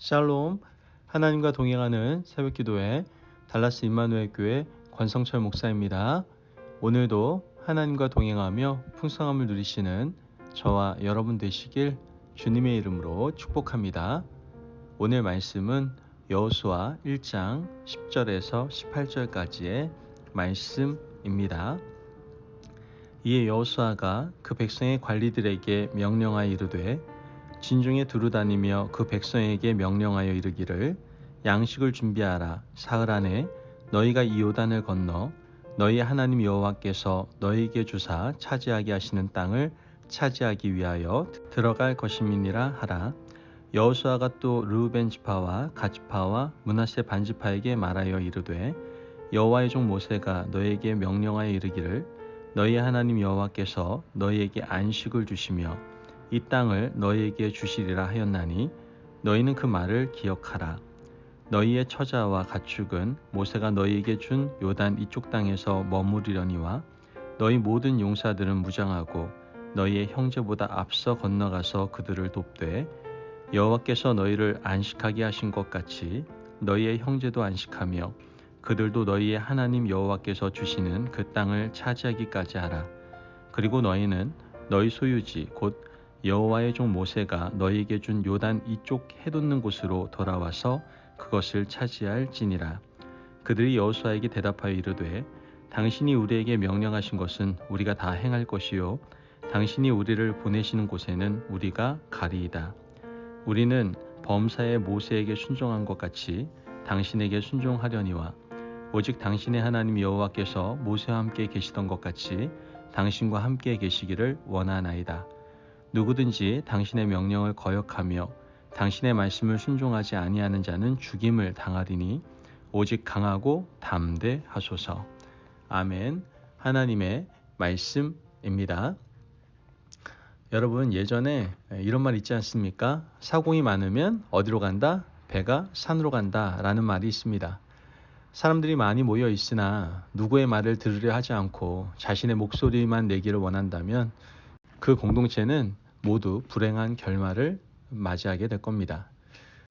샬롬, 하나님과 동행하는 새벽기도회 달라스 임마누엘 교회 권성철 목사입니다. 오늘도 하나님과 동행하며 풍성함을 누리시는 저와 여러분 되시길 주님의 이름으로 축복합니다. 오늘 말씀은 여호수아 1장 10절에서 18절까지의 말씀입니다. 이에 여호수아가 그 백성의 관리들에게 명령하여 이르되 진중에 두루다니며 그 백성에게 명령하여 이르기를 양식을 준비하라. 사흘 안에 너희가 이 요단을 건너 너희 하나님 여호와께서 너희에게 주사 차지하게 하시는 땅을 차지하기 위하여 들어갈 것임이니라 하라. 여호수아가 또 르우벤 지파와 갓 지파와 므낫세 반 지파에게 말하여 이르되 여호와의 종 모세가 너희에게 명령하여 이르기를 너희 하나님 여호와께서 너희에게 안식을 주시며 이 땅을 너희에게 주시리라 하였나니 너희는 그 말을 기억하라. 너희의 처자와 가축은 모세가 너희에게 준 요단 이쪽 땅에서 머무르려니와 너희 모든 용사들은 무장하고 너희의 형제보다 앞서 건너가서 그들을 돕되 여호와께서 너희를 안식하게 하신 것 같이 너희의 형제도 안식하며 그들도 너희의 하나님 여호와께서 주시는 그 땅을 차지하기까지 하라. 그리고 너희는 너희 소유지 곧 여호와의 종 모세가 너희에게 준 요단 이쪽 해돋는 곳으로 돌아와서 그것을 차지할지니라. 그들이 여호수아에게 대답하여 이르되 당신이 우리에게 명령하신 것은 우리가 다 행할 것이요 당신이 우리를 보내시는 곳에는 우리가 가리이다. 우리는 범사의 모세에게 순종한 것 같이 당신에게 순종하려니와 오직 당신의 하나님 여호와께서 모세와 함께 계시던 것 같이 당신과 함께 계시기를 원하나이다. 누구든지 당신의 명령을 거역하며 당신의 말씀을 순종하지 아니하는 자는 죽임을 당하리니 오직 강하고 담대하소서. 아멘. 하나님의 말씀입니다. 여러분 예전에 이런 말 있지 않습니까? 사공이 많으면 어디로 간다? 배가 산으로 간다 라는 말이 있습니다. 사람들이 많이 모여 있으나 누구의 말을 들으려 하지 않고 자신의 목소리만 내기를 원한다면 그 공동체는 모두 불행한 결말을 맞이하게 될 겁니다.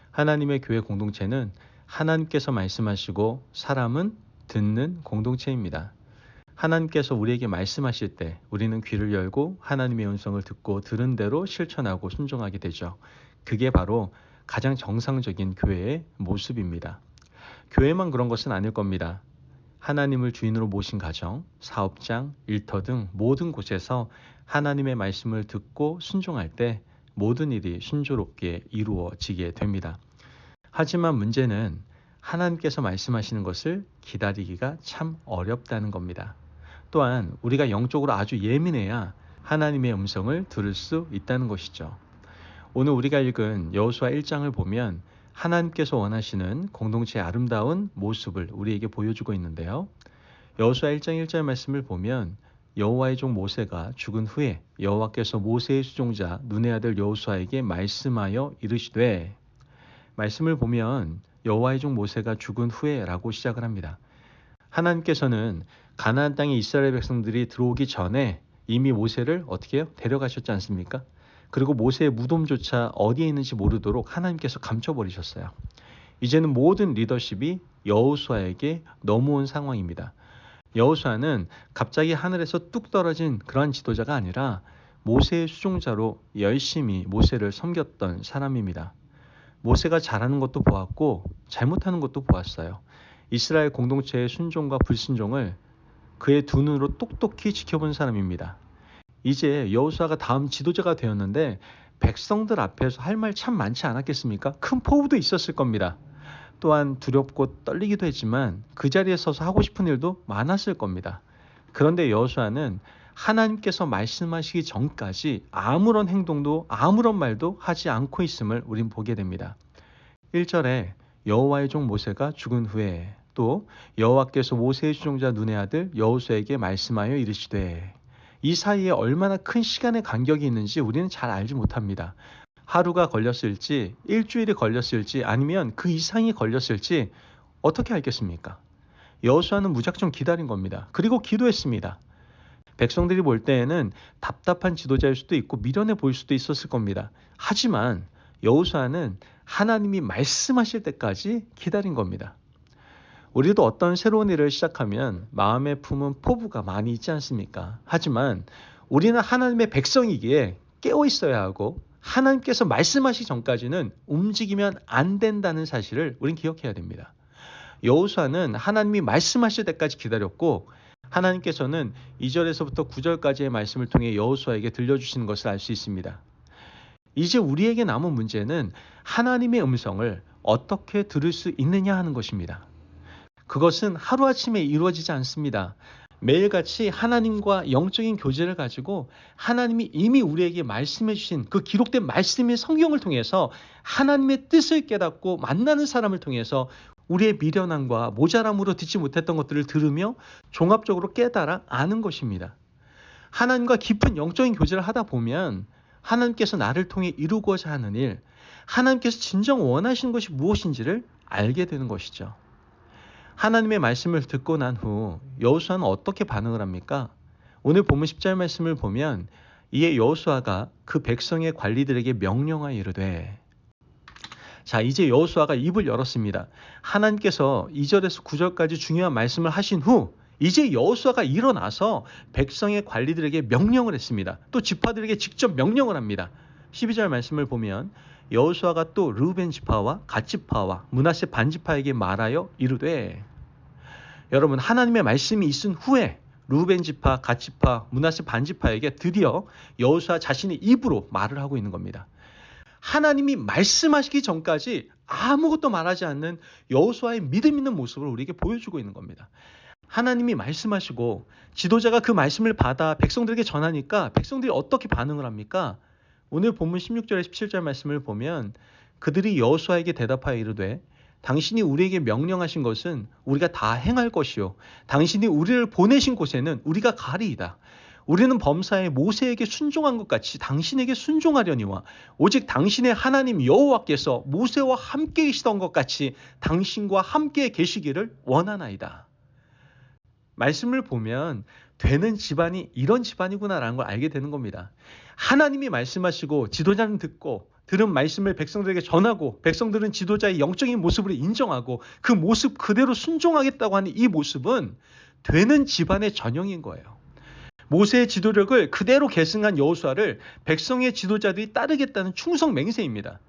하나님의 교회 공동체는 하나님께서 말씀하시고 사람은 듣는 공동체입니다. 하나님께서 우리에게 말씀하실 때 우리는 귀를 열고 하나님의 음성을 듣고 들은 대로 실천하고 순종하게 되죠. 그게 바로 가장 정상적인 교회의 모습입니다. 교회만 그런 것은 아닐 겁니다. 하나님을 주인으로 모신 가정, 사업장, 일터 등 모든 곳에서 하나님의 말씀을 듣고 순종할 때 모든 일이 순조롭게 이루어지게 됩니다. 하지만 문제는 하나님께서 말씀하시는 것을 기다리기가 참 어렵다는 겁니다. 또한 우리가 영적으로 아주 예민해야 하나님의 음성을 들을 수 있다는 것이죠. 오늘 우리가 읽은 여호수아 1장을 보면 하나님께서 원하시는 공동체의 아름다운 모습을 우리에게 보여주고 있는데요. 여호수아 1장 1절 말씀을 보면 여호와의 종 모세가 죽은 후에 여호와께서 모세의 수종자 눈의 아들 여호수아에게 말씀하여 이르시되, 말씀을 보면 여호와의 종 모세가 죽은 후에 라고 시작을 합니다. 하나님께서는 가나안 땅에 이스라엘 백성들이 들어오기 전에 이미 모세를 어떻게 해요? 데려가셨지 않습니까? 그리고 모세의 무덤조차 어디에 있는지 모르도록 하나님께서 감춰버리셨어요. 이제는 모든 리더십이 여호수아에게 넘어온 상황입니다. 여호수아는 갑자기 하늘에서 뚝 떨어진 그러한 지도자가 아니라 모세의 수종자로 열심히 모세를 섬겼던 사람입니다. 모세가 잘하는 것도 보았고 잘못하는 것도 보았어요. 이스라엘 공동체의 순종과 불순종을 그의 두 눈으로 똑똑히 지켜본 사람입니다. 이제 여호수아가 다음 지도자가 되었는데 백성들 앞에서 할 말 참 많지 않았겠습니까? 큰 포부도 있었을 겁니다. 또한 두렵고 떨리기도 했지만 그 자리에 서서 하고 싶은 일도 많았을 겁니다. 그런데 여호수아는 하나님께서 말씀하시기 전까지 아무런 행동도 아무런 말도 하지 않고 있음을 우린 보게 됩니다. 1절에 여호와의 종 모세가 죽은 후에 또 여호와께서 모세의 수종자 눈의 아들 여호수아에게 말씀하여 이르시되, 이 사이에 얼마나 큰 시간의 간격이 있는지 우리는 잘 알지 못합니다. 하루가 걸렸을지 일주일이 걸렸을지 아니면 그 이상이 걸렸을지 어떻게 알겠습니까? 여호수아는 무작정 기다린 겁니다. 그리고 기도했습니다. 백성들이 볼 때에는 답답한 지도자일 수도 있고 미련해 보일 수도 있었을 겁니다. 하지만 여호수아는 하나님이 말씀하실 때까지 기다린 겁니다. 우리도 어떤 새로운 일을 시작하면 마음에 품은 포부가 많이 있지 않습니까? 하지만 우리는 하나님의 백성이기에 깨어 있어야 하고 하나님께서 말씀하시기 전까지는 움직이면 안 된다는 사실을 우린 기억해야 됩니다. 여호수아는 하나님이 말씀하실 때까지 기다렸고 하나님께서는 2절에서부터 9절까지의 말씀을 통해 여호수아에게 들려주시는 것을 알 수 있습니다. 이제 우리에게 남은 문제는 하나님의 음성을 어떻게 들을 수 있느냐 하는 것입니다. 그것은 하루아침에 이루어지지 않습니다. 매일같이 하나님과 영적인 교제를 가지고 하나님이 이미 우리에게 말씀해 주신 그 기록된 말씀의 성경을 통해서 하나님의 뜻을 깨닫고 만나는 사람을 통해서 우리의 미련함과 모자람으로 듣지 못했던 것들을 들으며 종합적으로 깨달아 아는 것입니다. 하나님과 깊은 영적인 교제를 하다 보면 하나님께서 나를 통해 이루고자 하는 일, 하나님께서 진정 원하시는 것이 무엇인지를 알게 되는 것이죠. 하나님의 말씀을 듣고 난 후 여호수아는 어떻게 반응을 합니까? 오늘 본문 10절 말씀을 보면 이에 여호수아가 그 백성의 관리들에게 명령하여 이르되, 자, 이제 여호수아가 입을 열었습니다. 하나님께서 2절에서 9절까지 중요한 말씀을 하신 후 이제 여호수아가 일어나서 백성의 관리들에게 명령을 했습니다. 또 지파들에게 직접 명령을 합니다. 12절 말씀을 보면 여호수아가 또 르우벤 지파와 갓 지파와 므낫세 반 지파에게 말하여 이르되, 여러분, 하나님의 말씀이 있은 후에 르우벤 지파, 갓 지파, 므낫세 반 지파에게 드디어 여호수아 자신의 입으로 말을 하고 있는 겁니다. 하나님이 말씀하시기 전까지 아무것도 말하지 않는 여호수아의 믿음 있는 모습을 우리에게 보여주고 있는 겁니다. 하나님이 말씀하시고 지도자가 그 말씀을 받아 백성들에게 전하니까 백성들이 어떻게 반응을 합니까? 오늘 본문 16절에 17절 말씀을 보면 그들이 여호수아에게 대답하여 이르되, 당신이 우리에게 명령하신 것은 우리가 다 행할 것이요 당신이 우리를 보내신 곳에는 우리가 가리이다. 우리는 범사에 모세에게 순종한 것 같이 당신에게 순종하려니와 오직 당신의 하나님 여호와께서 모세와 함께 계시던 것 같이 당신과 함께 계시기를 원하나이다. 말씀을 보면 되는 집안이 이런 집안이구나라는 걸 알게 되는 겁니다. 하나님이 말씀하시고 지도자는 듣고 들은 말씀을 백성들에게 전하고 백성들은 지도자의 영적인 모습을 인정하고 그 모습 그대로 순종하겠다고 하는 이 모습은 되는 집안의 전형인 거예요. 모세의 지도력을 그대로 계승한 여호수아를 백성의 지도자들이 따르겠다는 충성 맹세입니다.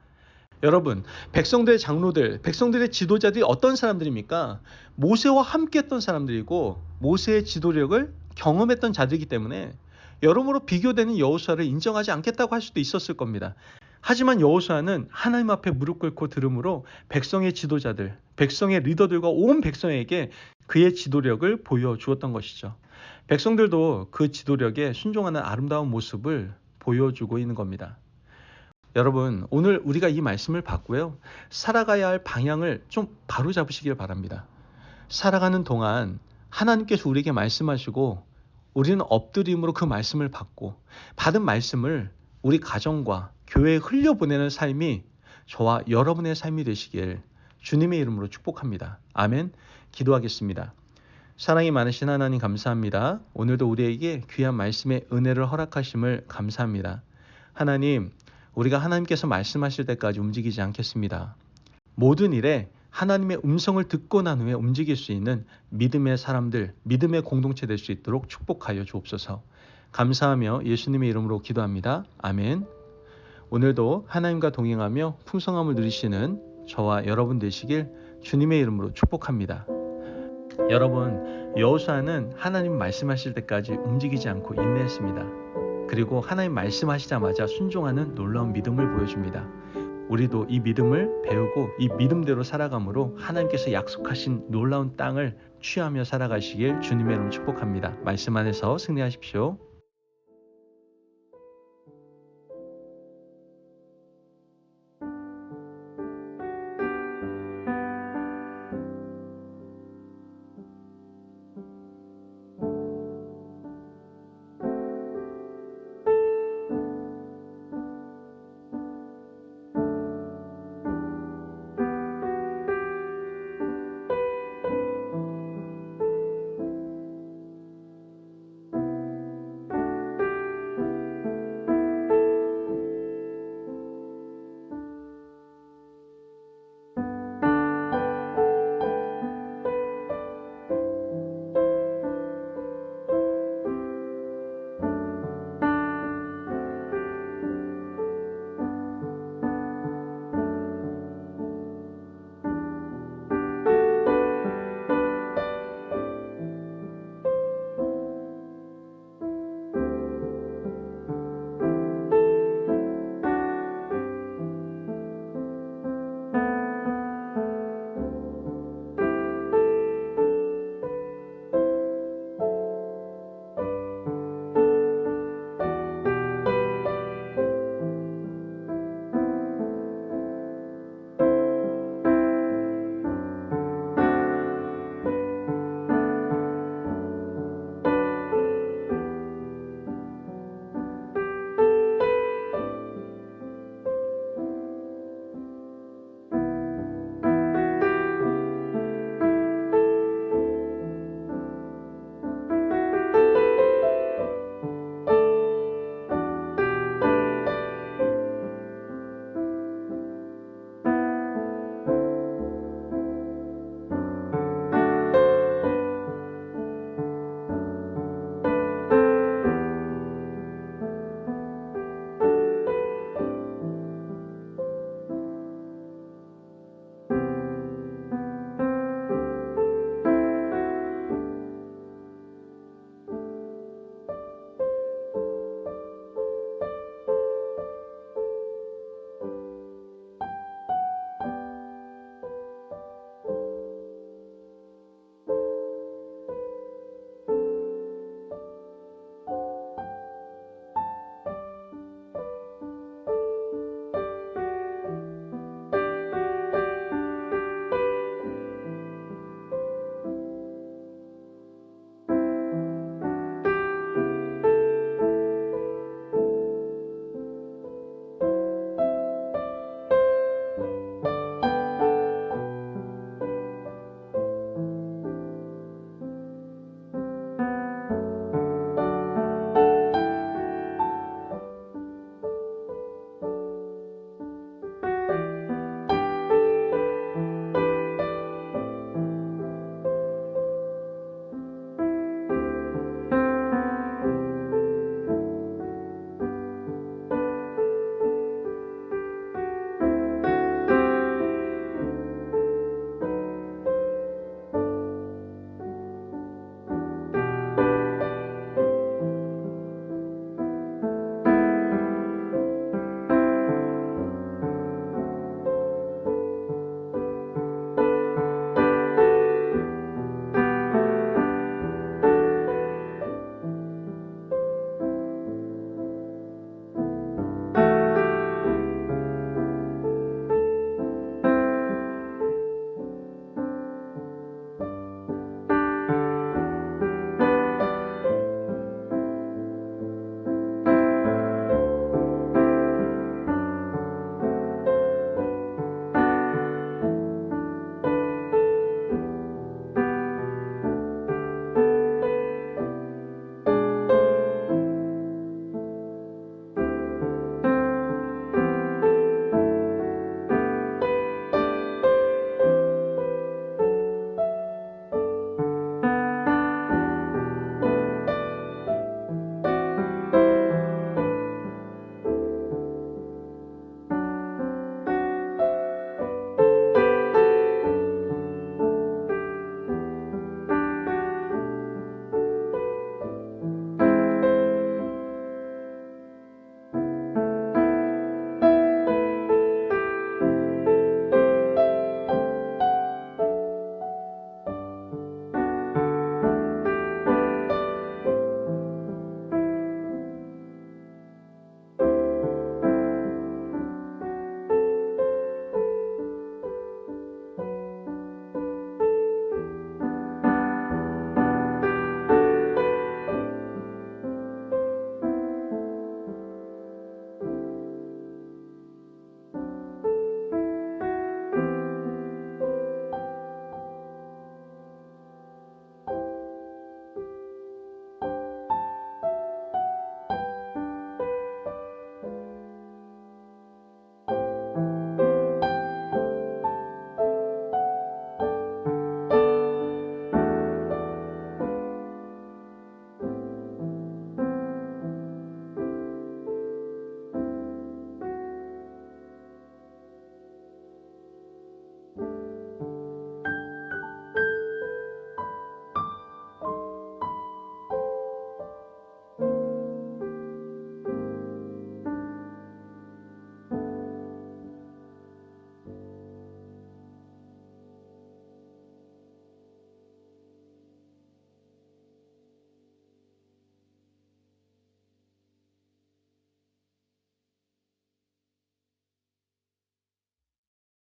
여러분, 백성들의 장로들, 백성들의 지도자들이 어떤 사람들입니까? 모세와 함께 했던 사람들이고 모세의 지도력을 경험했던 자들이기 때문에 여러모로 비교되는 여호수아를 인정하지 않겠다고 할 수도 있었을 겁니다. 하지만 여호수아는 하나님 앞에 무릎 꿇고 들음으로 백성의 지도자들, 백성의 리더들과 온 백성에게 그의 지도력을 보여주었던 것이죠. 백성들도 그 지도력에 순종하는 아름다운 모습을 보여주고 있는 겁니다. 여러분, 오늘 우리가 이 말씀을 받고요, 살아가야 할 방향을 좀 바로 잡으시길 바랍니다. 살아가는 동안 하나님께서 우리에게 말씀하시고 우리는 엎드림으로 그 말씀을 받고 받은 말씀을 우리 가정과 교회에 흘려보내는 삶이 저와 여러분의 삶이 되시길 주님의 이름으로 축복합니다. 아멘. 기도하겠습니다. 사랑이 많으신 하나님 감사합니다. 오늘도 우리에게 귀한 말씀의 은혜를 허락하심을 감사합니다. 하나님, 우리가 하나님께서 말씀하실 때까지 움직이지 않겠습니다. 모든 일에 하나님의 음성을 듣고 난 후에 움직일 수 있는 믿음의 사람들, 믿음의 공동체 될 수 있도록 축복하여 주옵소서. 감사하며 예수님의 이름으로 기도합니다. 아멘. 오늘도 하나님과 동행하며 풍성함을 누리시는 저와 여러분 되시길 주님의 이름으로 축복합니다. 여러분, 여호수아는 하나님 말씀하실 때까지 움직이지 않고 인내했습니다. 그리고 하나님 말씀하시자마자 순종하는 놀라운 믿음을 보여줍니다. 우리도 이 믿음을 배우고 이 믿음대로 살아감으로 하나님께서 약속하신 놀라운 땅을 취하며 살아가시길 주님의 이름으로 축복합니다. 말씀 안에서 승리하십시오.